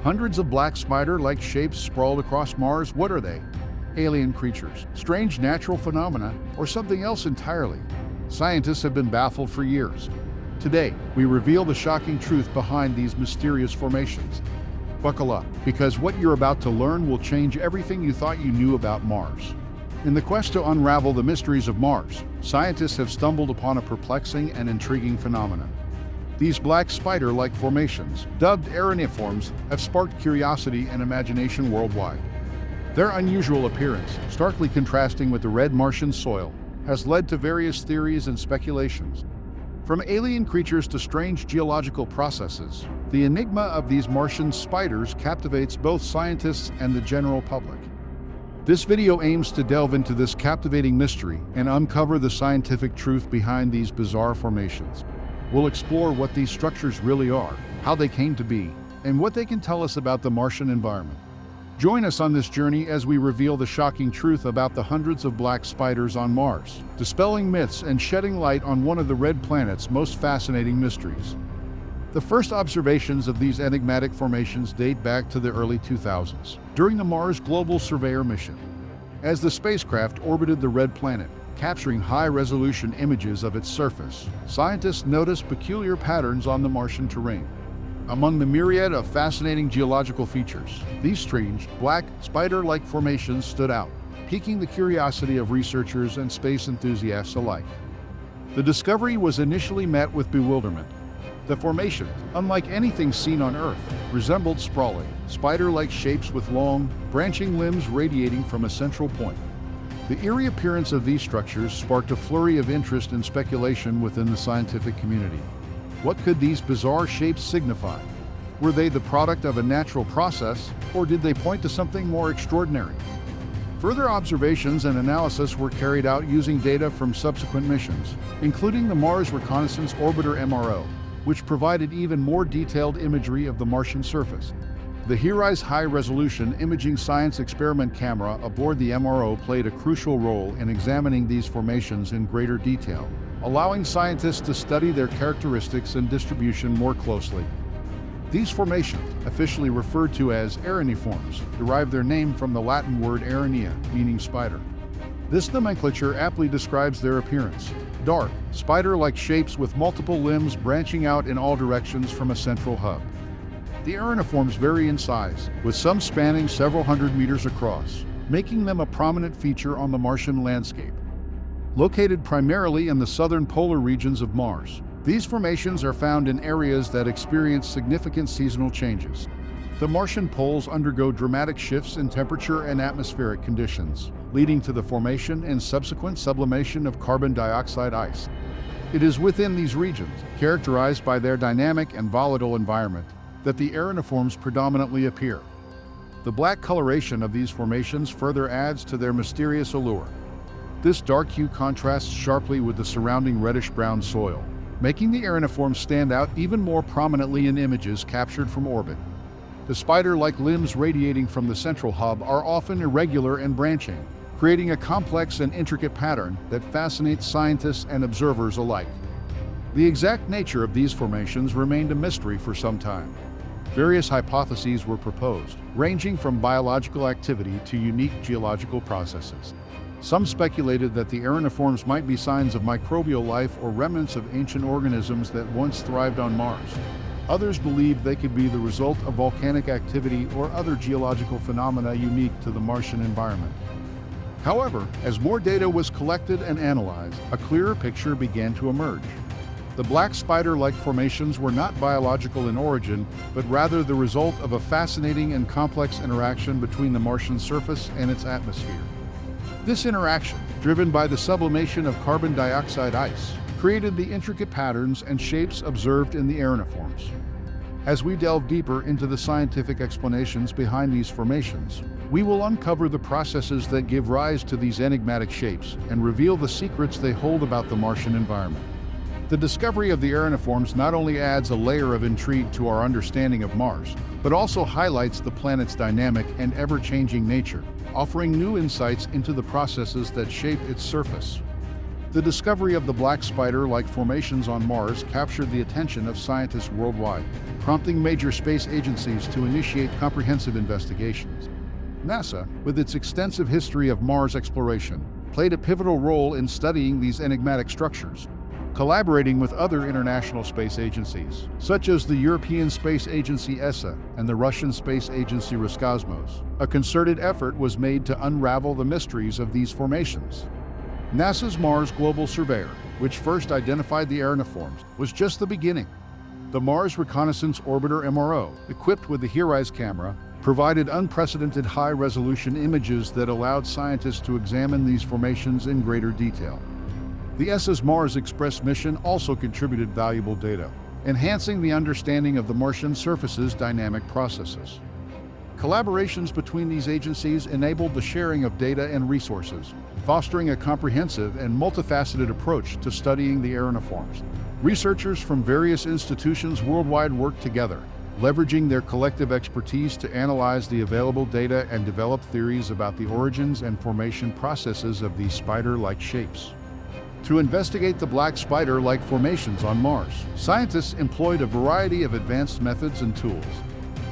Hundreds of black spider-like shapes sprawled across Mars. What are they? Alien creatures, strange natural phenomena, or something else entirely? Scientists have been baffled for years. Today, we reveal the shocking truth behind these mysterious formations. Buckle up, because what you're about to learn will change everything you thought you knew about Mars. In the quest to unravel the mysteries of Mars, scientists have stumbled upon a perplexing and intriguing phenomenon. These black spider-like formations, dubbed araneiforms, have sparked curiosity and imagination worldwide. Their unusual appearance, starkly contrasting with the red Martian soil, has led to various theories and speculations. From alien creatures to strange geological processes, the enigma of these Martian spiders captivates both scientists and the general public. This video aims to delve into this captivating mystery and uncover the scientific truth behind these bizarre formations. We'll explore what these structures really are, how they came to be, and what they can tell us about the Martian environment. Join us on this journey as we reveal the shocking truth about the hundreds of black spiders on Mars, dispelling myths and shedding light on one of the red planet's most fascinating mysteries. The first observations of these enigmatic formations date back to the early 2000s, during the Mars Global Surveyor mission. As the spacecraft orbited the red planet, capturing high-resolution images of its surface, scientists noticed peculiar patterns on the Martian terrain. Among the myriad of fascinating geological features, these strange, black, spider-like formations stood out, piquing the curiosity of researchers and space enthusiasts alike. The discovery was initially met with bewilderment. The formations, unlike anything seen on Earth, resembled sprawling, spider-like shapes with long, branching limbs radiating from a central point. The eerie appearance of these structures sparked a flurry of interest and speculation within the scientific community. What could these bizarre shapes signify? Were they the product of a natural process, or did they point to something more extraordinary? Further observations and analysis were carried out using data from subsequent missions, including the Mars Reconnaissance Orbiter MRO, which provided even more detailed imagery of the Martian surface. The HiRISE high-resolution imaging science experiment camera aboard the MRO played a crucial role in examining these formations in greater detail, allowing scientists to study their characteristics and distribution more closely. These formations, officially referred to as araneiforms, derive their name from the Latin word aranea, meaning spider. This nomenclature aptly describes their appearance: dark, spider-like shapes with multiple limbs branching out in all directions from a central hub. The araneiforms vary in size, with some spanning several hundred meters across, making them a prominent feature on the Martian landscape. Located primarily in the southern polar regions of Mars, these formations are found in areas that experience significant seasonal changes. The Martian poles undergo dramatic shifts in temperature and atmospheric conditions, leading to the formation and subsequent sublimation of carbon dioxide ice. It is within these regions, characterized by their dynamic and volatile environment, that the araneiforms predominantly appear. The black coloration of these formations further adds to their mysterious allure. This dark hue contrasts sharply with the surrounding reddish-brown soil, making the araneiforms stand out even more prominently in images captured from orbit. The spider-like limbs radiating from the central hub are often irregular and branching, creating a complex and intricate pattern that fascinates scientists and observers alike. The exact nature of these formations remained a mystery for some time. Various hypotheses were proposed, ranging from biological activity to unique geological processes. Some speculated that the araneiforms might be signs of microbial life or remnants of ancient organisms that once thrived on Mars. Others believed they could be the result of volcanic activity or other geological phenomena unique to the Martian environment. However, as more data was collected and analyzed, a clearer picture began to emerge. The black spider-like formations were not biological in origin, but rather the result of a fascinating and complex interaction between the Martian surface and its atmosphere. This interaction, driven by the sublimation of carbon dioxide ice, created the intricate patterns and shapes observed in the araneiforms. As we delve deeper into the scientific explanations behind these formations, we will uncover the processes that give rise to these enigmatic shapes and reveal the secrets they hold about the Martian environment. The discovery of the araneiforms not only adds a layer of intrigue to our understanding of Mars, but also highlights the planet's dynamic and ever-changing nature, offering new insights into the processes that shape its surface. The discovery of the black spider-like formations on Mars captured the attention of scientists worldwide, prompting major space agencies to initiate comprehensive investigations. NASA, with its extensive history of Mars exploration, played a pivotal role in studying these enigmatic structures, collaborating with other international space agencies, such as the European Space Agency ESA and the Russian Space Agency Roscosmos. A concerted effort was made to unravel the mysteries of these formations. NASA's Mars Global Surveyor, which first identified the araneiforms, was just the beginning. The Mars Reconnaissance Orbiter MRO, equipped with the HiRISE camera, provided unprecedented high-resolution images that allowed scientists to examine these formations in greater detail. The ESA's Mars Express mission also contributed valuable data, enhancing the understanding of the Martian surface's dynamic processes. Collaborations between these agencies enabled the sharing of data and resources, fostering a comprehensive and multifaceted approach to studying the araneiforms. Researchers from various institutions worldwide worked together, leveraging their collective expertise to analyze the available data and develop theories about the origins and formation processes of these spider-like shapes. To investigate the black spider-like formations on Mars, scientists employed a variety of advanced methods and tools.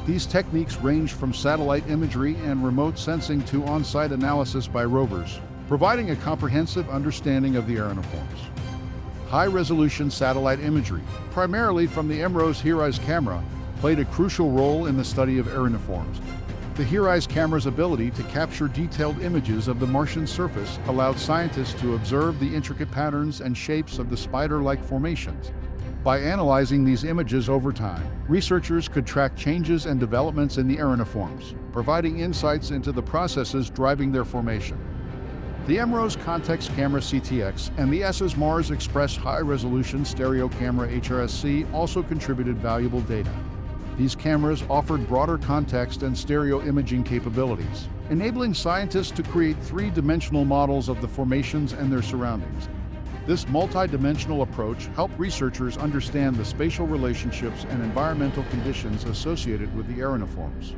These techniques range from satellite imagery and remote sensing to on-site analysis by rovers, providing a comprehensive understanding of the araneiforms. High-resolution satellite imagery, primarily from the MRO's HiRISE camera, played a crucial role in the study of araneiforms. The HiRISE camera's ability to capture detailed images of the Martian surface allowed scientists to observe the intricate patterns and shapes of the spider-like formations. By analyzing these images over time, researchers could track changes and developments in the araneiforms, providing insights into the processes driving their formation. The MRO's Context Camera CTX and the ESA's Mars Express High-Resolution Stereo Camera HRSC also contributed valuable data. These cameras offered broader context and stereo imaging capabilities, enabling scientists to create three-dimensional models of the formations and their surroundings. This multi-dimensional approach helped researchers understand the spatial relationships and environmental conditions associated with the araneiforms.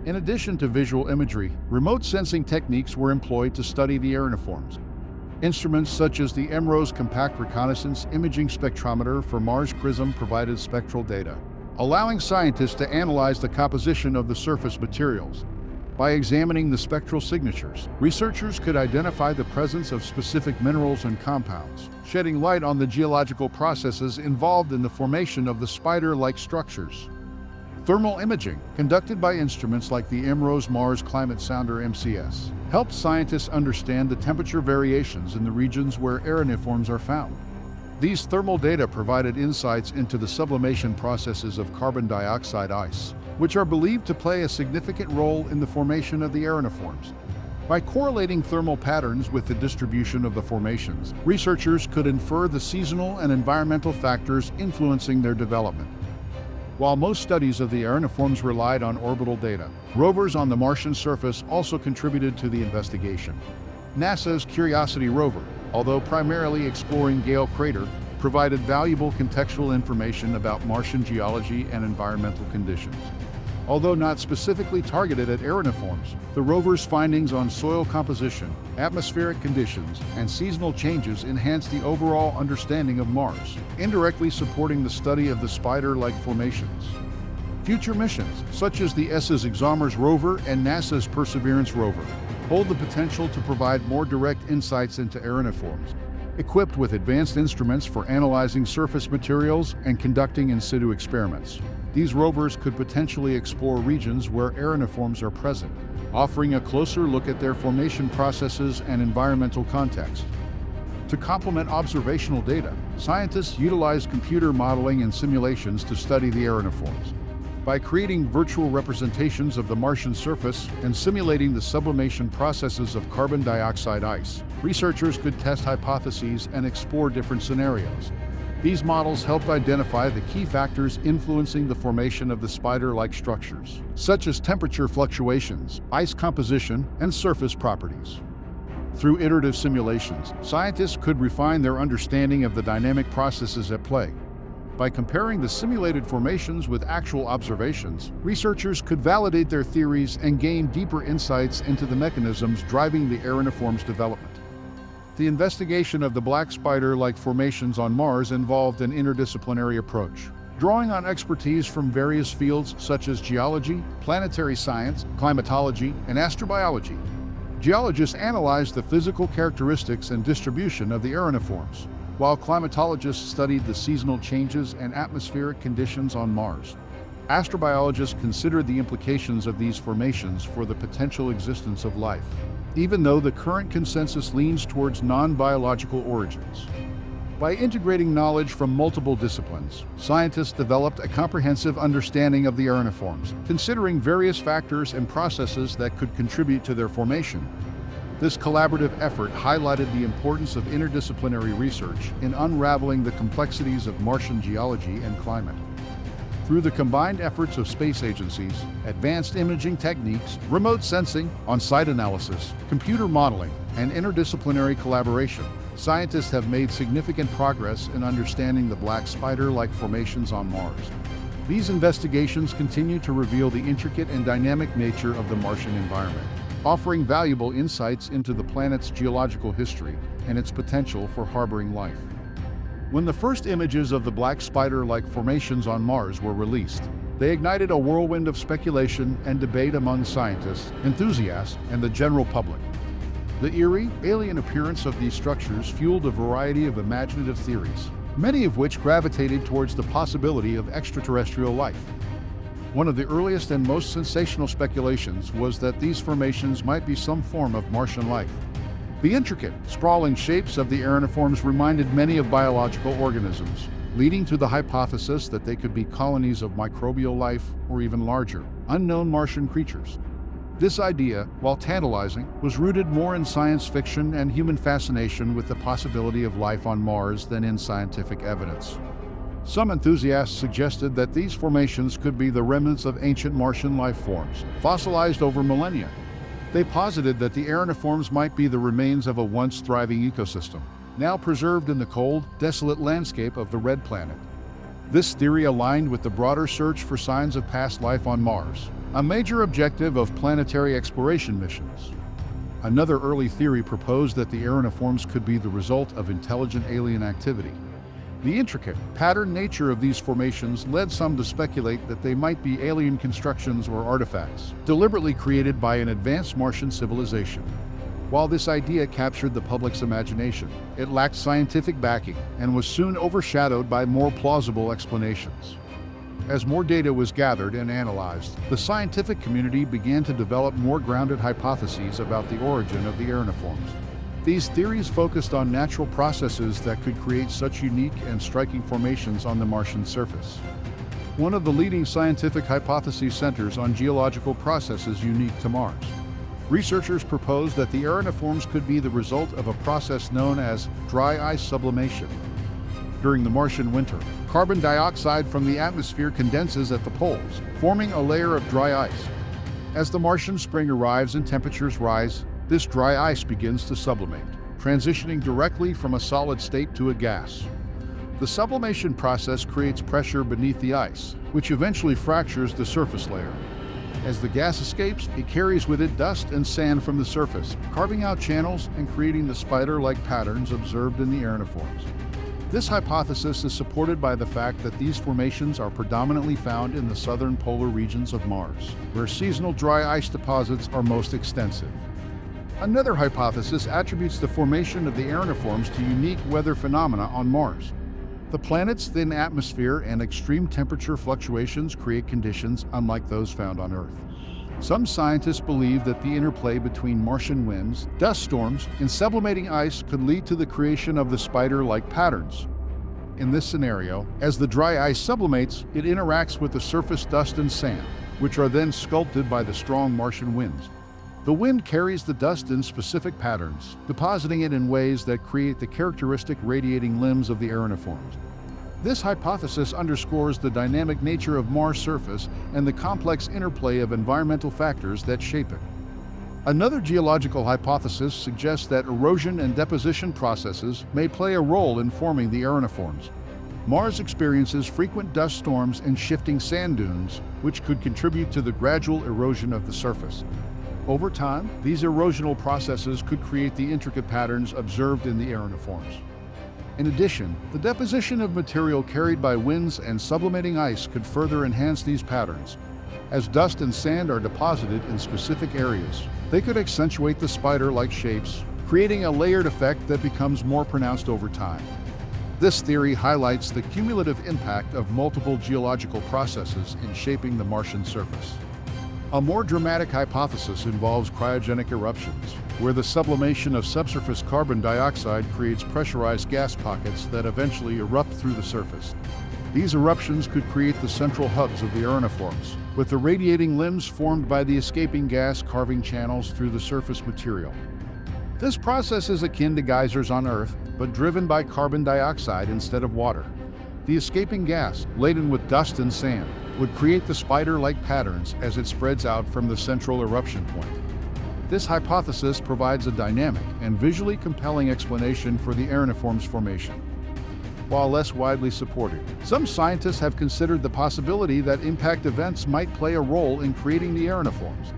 In addition to visual imagery, remote sensing techniques were employed to study the araneiforms. Instruments such as the MRO's Compact Reconnaissance Imaging Spectrometer for Mars CRISM provided spectral data, allowing scientists to analyze the composition of the surface materials. By examining the spectral signatures, researchers could identify the presence of specific minerals and compounds, shedding light on the geological processes involved in the formation of the spider-like structures. Thermal imaging, conducted by instruments like the MRO's Mars Climate Sounder MCS, helped scientists understand the temperature variations in the regions where araneiforms are found. These thermal data provided insights into the sublimation processes of carbon dioxide ice, which are believed to play a significant role in the formation of the araneiforms. By correlating thermal patterns with the distribution of the formations, researchers could infer the seasonal and environmental factors influencing their development. While most studies of the araneiforms relied on orbital data, rovers on the Martian surface also contributed to the investigation. NASA's Curiosity rover, although primarily exploring Gale Crater, provided valuable contextual information about Martian geology and environmental conditions. Although not specifically targeted at araneiforms, the rover's findings on soil composition, atmospheric conditions, and seasonal changes enhanced the overall understanding of Mars, indirectly supporting the study of the spider-like formations. Future missions, such as the ESA's ExoMars rover and NASA's Perseverance rover, hold the potential to provide more direct insights into araneiforms. Equipped with advanced instruments for analyzing surface materials and conducting in situ experiments, these rovers could potentially explore regions where araneiforms are present, offering a closer look at their formation processes and environmental context. To complement observational data, scientists utilize computer modeling and simulations to study the araneiforms. By creating virtual representations of the Martian surface and simulating the sublimation processes of carbon dioxide ice, researchers could test hypotheses and explore different scenarios. These models helped identify the key factors influencing the formation of the spider-like structures, such as temperature fluctuations, ice composition, and surface properties. Through iterative simulations, scientists could refine their understanding of the dynamic processes at play. By comparing the simulated formations with actual observations, researchers could validate their theories and gain deeper insights into the mechanisms driving the araneiform's development. The investigation of the black spider-like formations on Mars involved an interdisciplinary approach, drawing on expertise from various fields such as geology, planetary science, climatology, and astrobiology. Geologists analyzed the physical characteristics and distribution of the araneiforms, while climatologists studied the seasonal changes and atmospheric conditions on Mars. Astrobiologists considered the implications of these formations for the potential existence of life, even though the current consensus leans towards non-biological origins. By integrating knowledge from multiple disciplines, scientists developed a comprehensive understanding of the araneiforms, considering various factors and processes that could contribute to their formation. This collaborative effort highlighted the importance of interdisciplinary research in unraveling the complexities of Martian geology and climate. Through the combined efforts of space agencies, advanced imaging techniques, remote sensing, on-site analysis, computer modeling, and interdisciplinary collaboration, scientists have made significant progress in understanding the black spider-like formations on Mars. These investigations continue to reveal the intricate and dynamic nature of the Martian environment, offering valuable insights into the planet's geological history and its potential for harboring life. When the first images of the black spider-like formations on Mars were released, they ignited a whirlwind of speculation and debate among scientists, enthusiasts, and the general public. The eerie, alien appearance of these structures fueled a variety of imaginative theories, many of which gravitated towards the possibility of extraterrestrial life. One of the earliest and most sensational speculations was that these formations might be some form of Martian life. The intricate, sprawling shapes of the araneiforms reminded many of biological organisms, leading to the hypothesis that they could be colonies of microbial life or even larger, unknown Martian creatures. This idea, while tantalizing, was rooted more in science fiction and human fascination with the possibility of life on Mars than in scientific evidence. Some enthusiasts suggested that these formations could be the remnants of ancient Martian life forms, fossilized over millennia. They posited that the araneiforms might be the remains of a once thriving ecosystem, now preserved in the cold, desolate landscape of the red planet. This theory aligned with the broader search for signs of past life on Mars, a major objective of planetary exploration missions. Another early theory proposed that the araneiforms could be the result of intelligent alien activity. The intricate, patterned nature of these formations led some to speculate that they might be alien constructions or artifacts, deliberately created by an advanced Martian civilization. While this idea captured the public's imagination, it lacked scientific backing and was soon overshadowed by more plausible explanations. As more data was gathered and analyzed, the scientific community began to develop more grounded hypotheses about the origin of the araneiforms. These theories focused on natural processes that could create such unique and striking formations on the Martian surface. One of the leading scientific hypotheses centers on geological processes unique to Mars. Researchers proposed that the araneiforms could be the result of a process known as dry ice sublimation. During the Martian winter, carbon dioxide from the atmosphere condenses at the poles, forming a layer of dry ice. As the Martian spring arrives and temperatures rise, this dry ice begins to sublimate, transitioning directly from a solid state to a gas. The sublimation process creates pressure beneath the ice, which eventually fractures the surface layer. As the gas escapes, it carries with it dust and sand from the surface, carving out channels and creating the spider-like patterns observed in the araneiforms. This hypothesis is supported by the fact that these formations are predominantly found in the southern polar regions of Mars, where seasonal dry ice deposits are most extensive. Another hypothesis attributes the formation of the araneiforms to unique weather phenomena on Mars. The planet's thin atmosphere and extreme temperature fluctuations create conditions unlike those found on Earth. Some scientists believe that the interplay between Martian winds, dust storms, and sublimating ice could lead to the creation of the spider-like patterns. In this scenario, as the dry ice sublimates, it interacts with the surface dust and sand, which are then sculpted by the strong Martian winds. The wind carries the dust in specific patterns, depositing it in ways that create the characteristic radiating limbs of the araneiforms. This hypothesis underscores the dynamic nature of Mars' surface and the complex interplay of environmental factors that shape it. Another geological hypothesis suggests that erosion and deposition processes may play a role in forming the araneiforms. Mars experiences frequent dust storms and shifting sand dunes, which could contribute to the gradual erosion of the surface. Over time, these erosional processes could create the intricate patterns observed in the araneiforms. In addition, the deposition of material carried by winds and sublimating ice could further enhance these patterns. As dust and sand are deposited in specific areas, they could accentuate the spider-like shapes, creating a layered effect that becomes more pronounced over time. This theory highlights the cumulative impact of multiple geological processes in shaping the Martian surface. A more dramatic hypothesis involves cryogenic eruptions, where the sublimation of subsurface carbon dioxide creates pressurized gas pockets that eventually erupt through the surface. These eruptions could create the central hubs of the araneiforms, with the radiating limbs formed by the escaping gas carving channels through the surface material. This process is akin to geysers on Earth, but driven by carbon dioxide instead of water. The escaping gas, laden with dust and sand, would create the spider-like patterns as it spreads out from the central eruption point. This hypothesis provides a dynamic and visually compelling explanation for the araneiform's formation. While less widely supported, some scientists have considered the possibility that impact events might play a role in creating the araneiforms.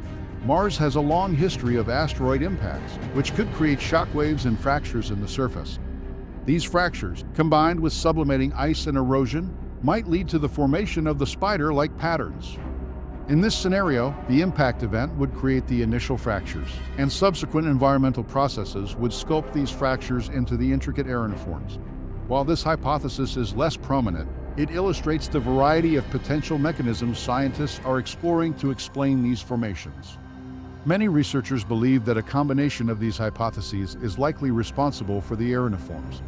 Mars has a long history of asteroid impacts, which could create shockwaves and fractures in the surface. These fractures, combined with sublimating ice and erosion, might lead to the formation of the spider-like patterns. In this scenario, the impact event would create the initial fractures, and subsequent environmental processes would sculpt these fractures into the intricate araneiforms. While this hypothesis is less prominent, it illustrates the variety of potential mechanisms scientists are exploring to explain these formations. Many researchers believe that a combination of these hypotheses is likely responsible for the araneiforms.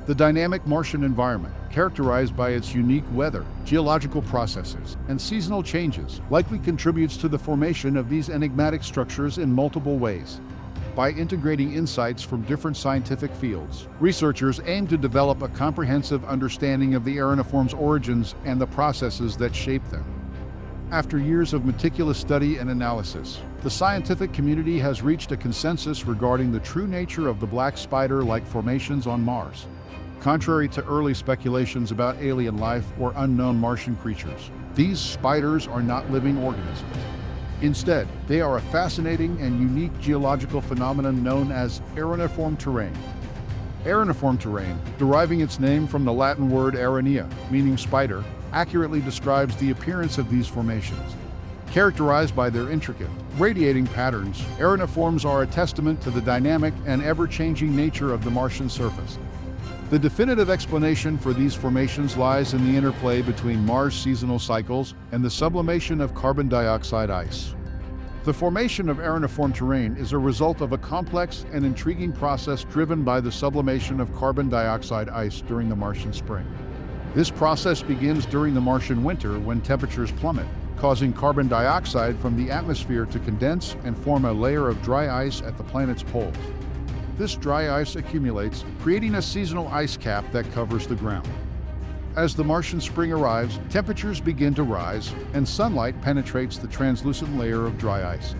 The dynamic Martian environment, characterized by its unique weather, geological processes, and seasonal changes, likely contributes to the formation of these enigmatic structures in multiple ways. By integrating insights from different scientific fields, researchers aim to develop a comprehensive understanding of the araneiform's origins and the processes that shape them. After years of meticulous study and analysis, the scientific community has reached a consensus regarding the true nature of the black spider-like formations on Mars. Contrary to early speculations about alien life or unknown Martian creatures, these spiders are not living organisms. Instead, they are a fascinating and unique geological phenomenon known as araneiform terrain. Araneiform terrain, deriving its name from the Latin word aranea, meaning spider, accurately describes the appearance of these formations. Characterized by their intricate, radiating patterns, araneiforms are a testament to the dynamic and ever-changing nature of the Martian surface. The definitive explanation for these formations lies in the interplay between Mars' seasonal cycles and the sublimation of carbon dioxide ice. The formation of araneiform terrain is a result of a complex and intriguing process driven by the sublimation of carbon dioxide ice during the Martian spring. This process begins during the Martian winter when temperatures plummet, causing carbon dioxide from the atmosphere to condense and form a layer of dry ice at the planet's poles. This dry ice accumulates, creating a seasonal ice cap that covers the ground. As the Martian spring arrives, temperatures begin to rise, and sunlight penetrates the translucent layer of dry ice.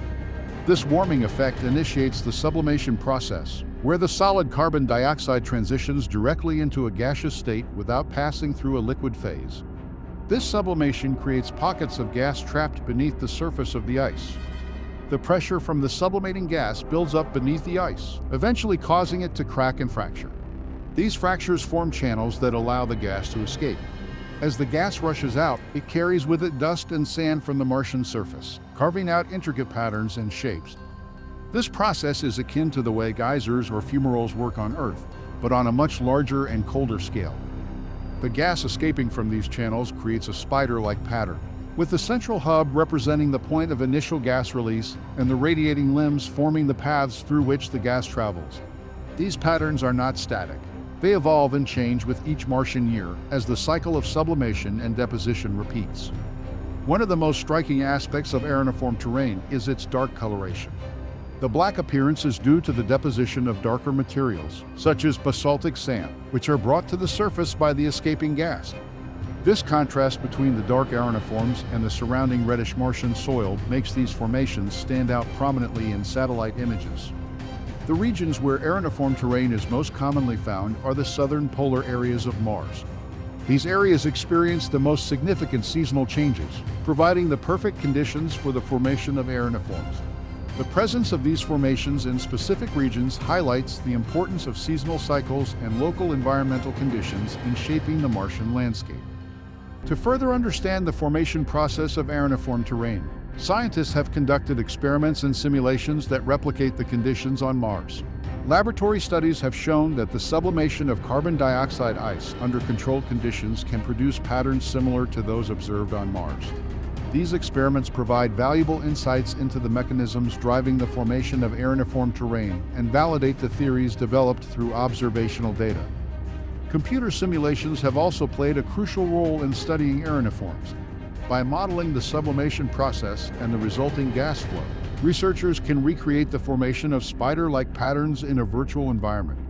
This warming effect initiates the sublimation process, where the solid carbon dioxide transitions directly into a gaseous state without passing through a liquid phase. This sublimation creates pockets of gas trapped beneath the surface of the ice. The pressure from the sublimating gas builds up beneath the ice, eventually causing it to crack and fracture. These fractures form channels that allow the gas to escape. As the gas rushes out, it carries with it dust and sand from the Martian surface, carving out intricate patterns and shapes. This process is akin to the way geysers or fumaroles work on Earth, but on a much larger and colder scale. The gas escaping from these channels creates a spider-like pattern, with the central hub representing the point of initial gas release and the radiating limbs forming the paths through which the gas travels. These patterns are not static. They evolve and change with each Martian year as the cycle of sublimation and deposition repeats. One of the most striking aspects of araneiform terrain is its dark coloration. The black appearance is due to the deposition of darker materials, such as basaltic sand, which are brought to the surface by the escaping gas. This contrast between the dark araneiforms and the surrounding reddish Martian soil makes these formations stand out prominently in satellite images. The regions where araneiform terrain is most commonly found are the southern polar areas of Mars. These areas experience the most significant seasonal changes, providing the perfect conditions for the formation of araneiforms. The presence of these formations in specific regions highlights the importance of seasonal cycles and local environmental conditions in shaping the Martian landscape. To further understand the formation process of araneiform terrain, scientists have conducted experiments and simulations that replicate the conditions on Mars. Laboratory studies have shown that the sublimation of carbon dioxide ice under controlled conditions can produce patterns similar to those observed on Mars. These experiments provide valuable insights into the mechanisms driving the formation of araneiform terrain and validate the theories developed through observational data. Computer simulations have also played a crucial role in studying araneiforms. By modeling the sublimation process and the resulting gas flow, researchers can recreate the formation of spider-like patterns in a virtual environment.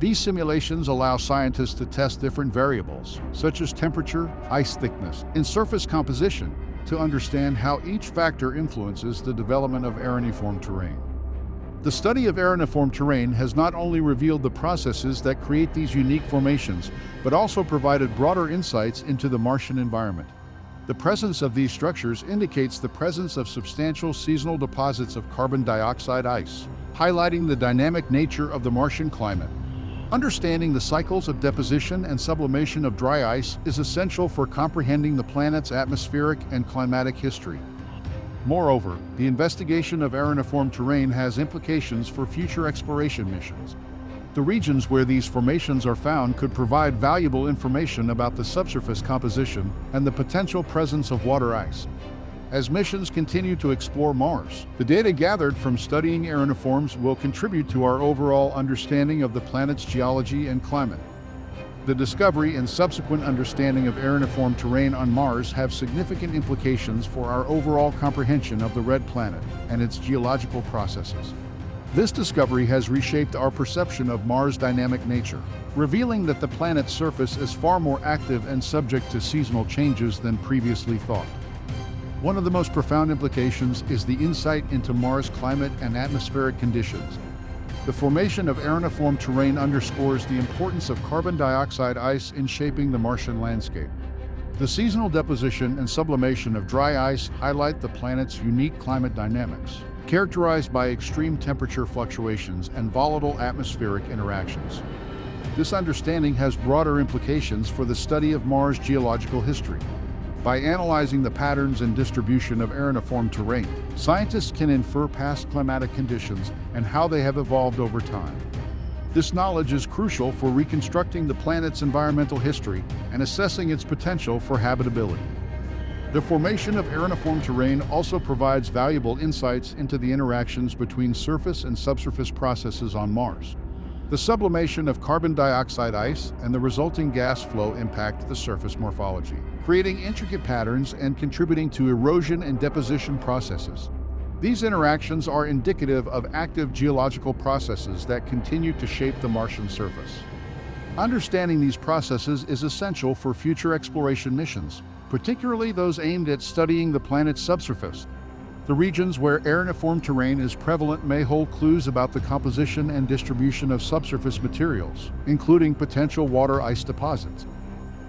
These simulations allow scientists to test different variables, such as temperature, ice thickness, and surface composition, to understand how each factor influences the development of araneiform terrain. The study of araneiform terrain has not only revealed the processes that create these unique formations, but also provided broader insights into the Martian environment. The presence of these structures indicates the presence of substantial seasonal deposits of carbon dioxide ice, highlighting the dynamic nature of the Martian climate. Understanding the cycles of deposition and sublimation of dry ice is essential for comprehending the planet's atmospheric and climatic history. Moreover, the investigation of araneiform terrain has implications for future exploration missions. The regions where these formations are found could provide valuable information about the subsurface composition and the potential presence of water ice. As missions continue to explore Mars, the data gathered from studying araneiforms will contribute to our overall understanding of the planet's geology and climate. The discovery and subsequent understanding of araneiform terrain on Mars have significant implications for our overall comprehension of the red planet and its geological processes. This discovery has reshaped our perception of Mars' dynamic nature, revealing that the planet's surface is far more active and subject to seasonal changes than previously thought. One of the most profound implications is the insight into Mars' climate and atmospheric conditions. The formation of araneiform terrain underscores the importance of carbon dioxide ice in shaping the Martian landscape. The seasonal deposition and sublimation of dry ice highlight the planet's unique climate dynamics, characterized by extreme temperature fluctuations and volatile atmospheric interactions. This understanding has broader implications for the study of Mars' geological history. By analyzing the patterns and distribution of araneiform terrain, scientists can infer past climatic conditions and how they have evolved over time. This knowledge is crucial for reconstructing the planet's environmental history and assessing its potential for habitability. The formation of araneiform terrain also provides valuable insights into the interactions between surface and subsurface processes on Mars. The sublimation of carbon dioxide ice and the resulting gas flow impact the surface morphology, creating intricate patterns and contributing to erosion and deposition processes. These interactions are indicative of active geological processes that continue to shape the Martian surface. Understanding these processes is essential for future exploration missions, particularly those aimed at studying the planet's subsurface. The regions where araneiform terrain is prevalent may hold clues about the composition and distribution of subsurface materials, including potential water ice deposits.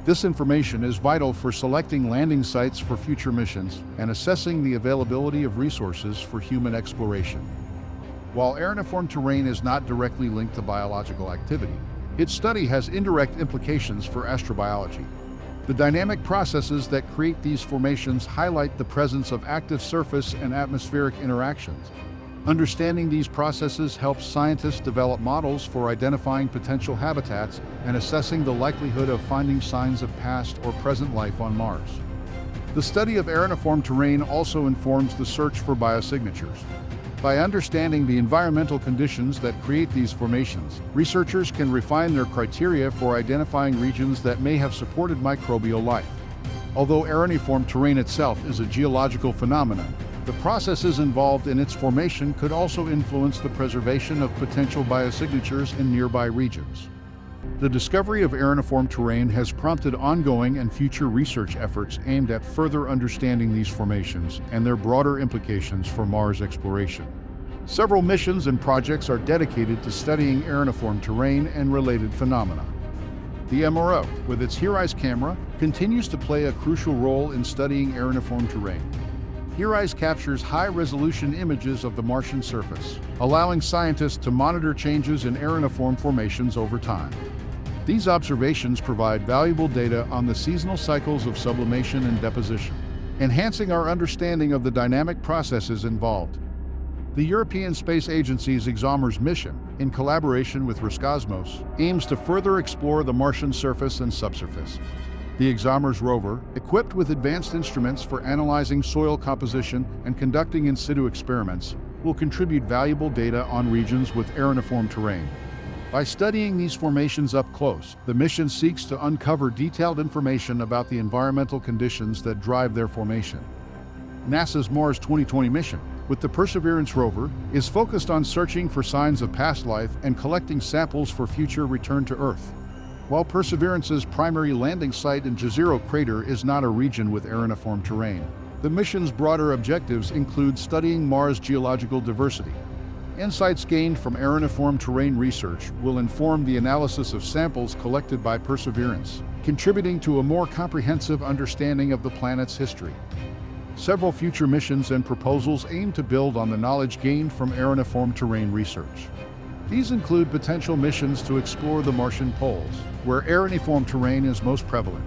This information is vital for selecting landing sites for future missions and assessing the availability of resources for human exploration. While araneiform terrain is not directly linked to biological activity, its study has indirect implications for astrobiology. The dynamic processes that create these formations highlight the presence of active surface and atmospheric interactions. Understanding these processes helps scientists develop models for identifying potential habitats and assessing the likelihood of finding signs of past or present life on Mars. The study of araneiform terrain also informs the search for biosignatures. By understanding the environmental conditions that create these formations, researchers can refine their criteria for identifying regions that may have supported microbial life. Although araneiform terrain itself is a geological phenomenon, the processes involved in its formation could also influence the preservation of potential biosignatures in nearby regions. The discovery of araneiform terrain has prompted ongoing and future research efforts aimed at further understanding these formations and their broader implications for Mars exploration. Several missions and projects are dedicated to studying araneiform terrain and related phenomena. The MRO, with its HERE-ICE camera, continues to play a crucial role in studying araneiform terrain. eerie captures high-resolution images of the Martian surface, allowing scientists to monitor changes in araneiform formations over time. These observations provide valuable data on the seasonal cycles of sublimation and deposition, enhancing our understanding of the dynamic processes involved. The European Space Agency's ExoMars mission, in collaboration with Roscosmos, aims to further explore the Martian surface and subsurface. The ExoMars rover, equipped with advanced instruments for analyzing soil composition and conducting in situ experiments, will contribute valuable data on regions with araneiform terrain. By studying these formations up close, the mission seeks to uncover detailed information about the environmental conditions that drive their formation. NASA's Mars 2020 mission, with the Perseverance rover, is focused on searching for signs of past life and collecting samples for future return to Earth. While Perseverance's primary landing site in Jezero crater is not a region with araneiform terrain, the mission's broader objectives include studying Mars' geological diversity. Insights gained from araneiform terrain research will inform the analysis of samples collected by Perseverance, contributing to a more comprehensive understanding of the planet's history. Several future missions and proposals aim to build on the knowledge gained from araneiform terrain research. These include potential missions to explore the Martian poles, where araneiform terrain is most prevalent.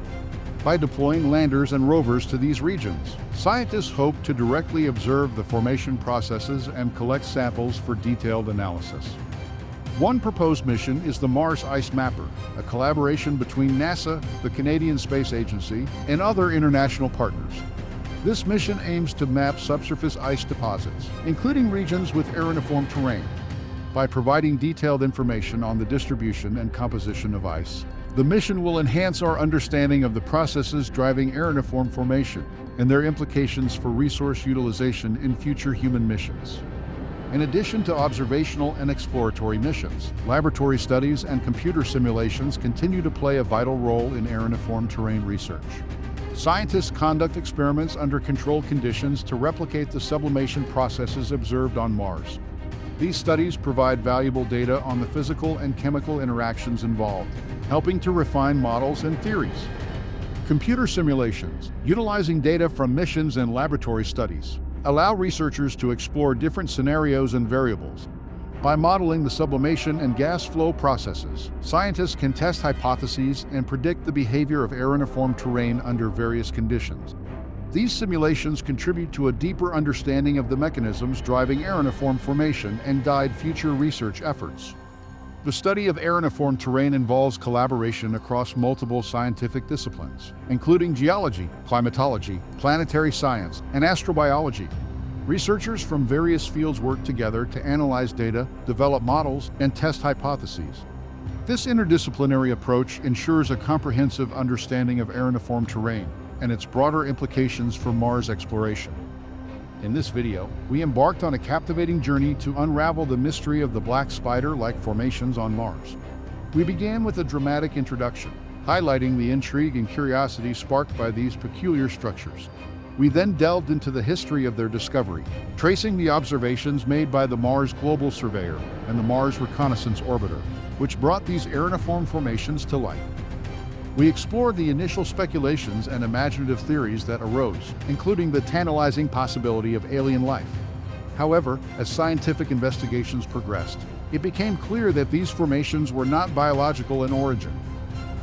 By deploying landers and rovers to these regions, scientists hope to directly observe the formation processes and collect samples for detailed analysis. One proposed mission is the Mars Ice Mapper, a collaboration between NASA, the Canadian Space Agency, and other international partners. This mission aims to map subsurface ice deposits, including regions with araneiform terrain. By providing detailed information on the distribution and composition of ice, the mission will enhance our understanding of the processes driving araneiform formation and their implications for resource utilization in future human missions. In addition to observational and exploratory missions, laboratory studies and computer simulations continue to play a vital role in araneiform terrain research. Scientists conduct experiments under controlled conditions to replicate the sublimation processes observed on Mars. These studies provide valuable data on the physical and chemical interactions involved, helping to refine models and theories. Computer simulations, utilizing data from missions and laboratory studies, allow researchers to explore different scenarios and variables. By modeling the sublimation and gas flow processes, scientists can test hypotheses and predict the behavior of araneiform terrain under various conditions. These simulations contribute to a deeper understanding of the mechanisms driving araneiform formation and guide future research efforts. The study of araneiform terrain involves collaboration across multiple scientific disciplines, including geology, climatology, planetary science, and astrobiology. Researchers from various fields work together to analyze data, develop models, and test hypotheses. This interdisciplinary approach ensures a comprehensive understanding of araneiform terrain and its broader implications for Mars exploration. In this video, we embarked on a captivating journey to unravel the mystery of the black spider-like formations on Mars. We began with a dramatic introduction, highlighting the intrigue and curiosity sparked by these peculiar structures. We then delved into the history of their discovery, tracing the observations made by the Mars Global Surveyor and the Mars Reconnaissance Orbiter, which brought these araneiform formations to light. We explored the initial speculations and imaginative theories that arose, including the tantalizing possibility of alien life. However, as scientific investigations progressed, it became clear that these formations were not biological in origin.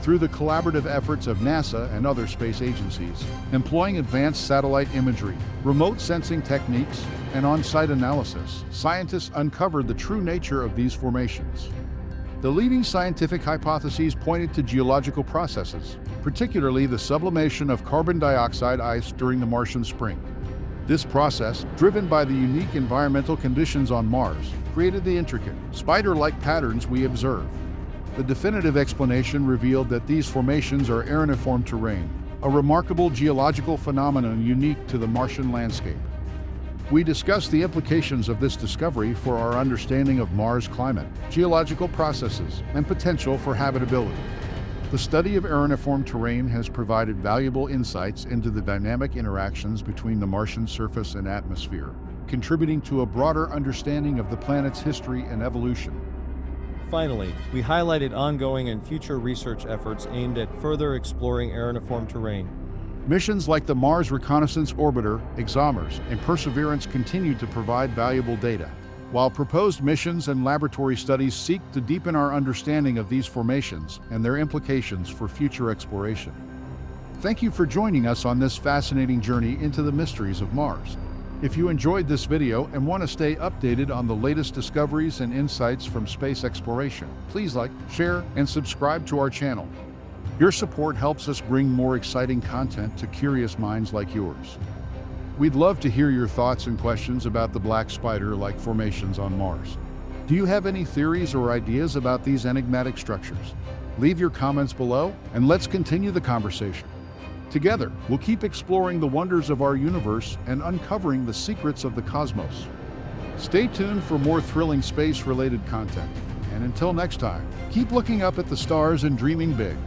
Through the collaborative efforts of NASA and other space agencies, employing advanced satellite imagery, remote sensing techniques, and on-site analysis, scientists uncovered the true nature of these formations. The leading scientific hypotheses pointed to geological processes, particularly the sublimation of carbon dioxide ice during the Martian spring. This process, driven by the unique environmental conditions on Mars, created the intricate, spider-like patterns we observe. The definitive explanation revealed that these formations are araneiform terrain, a remarkable geological phenomenon unique to the Martian landscape. We discussed the implications of this discovery for our understanding of Mars' climate, geological processes, and potential for habitability. The study of araneiform terrain has provided valuable insights into the dynamic interactions between the Martian surface and atmosphere, contributing to a broader understanding of the planet's history and evolution. Finally, we highlighted ongoing and future research efforts aimed at further exploring araneiform terrain. Missions like the Mars Reconnaissance Orbiter, ExoMars, and Perseverance continue to provide valuable data, while proposed missions and laboratory studies seek to deepen our understanding of these formations and their implications for future exploration. Thank you for joining us on this fascinating journey into the mysteries of Mars. If you enjoyed this video and want to stay updated on the latest discoveries and insights from space exploration, please like, share, and subscribe to our channel. Your support helps us bring more exciting content to curious minds like yours. We'd love to hear your thoughts and questions about the black spider-like formations on Mars. Do you have any theories or ideas about these enigmatic structures? Leave your comments below, and let's continue the conversation. Together, we'll keep exploring the wonders of our universe and uncovering the secrets of the cosmos. Stay tuned for more thrilling space-related content. And until next time, keep looking up at the stars and dreaming big.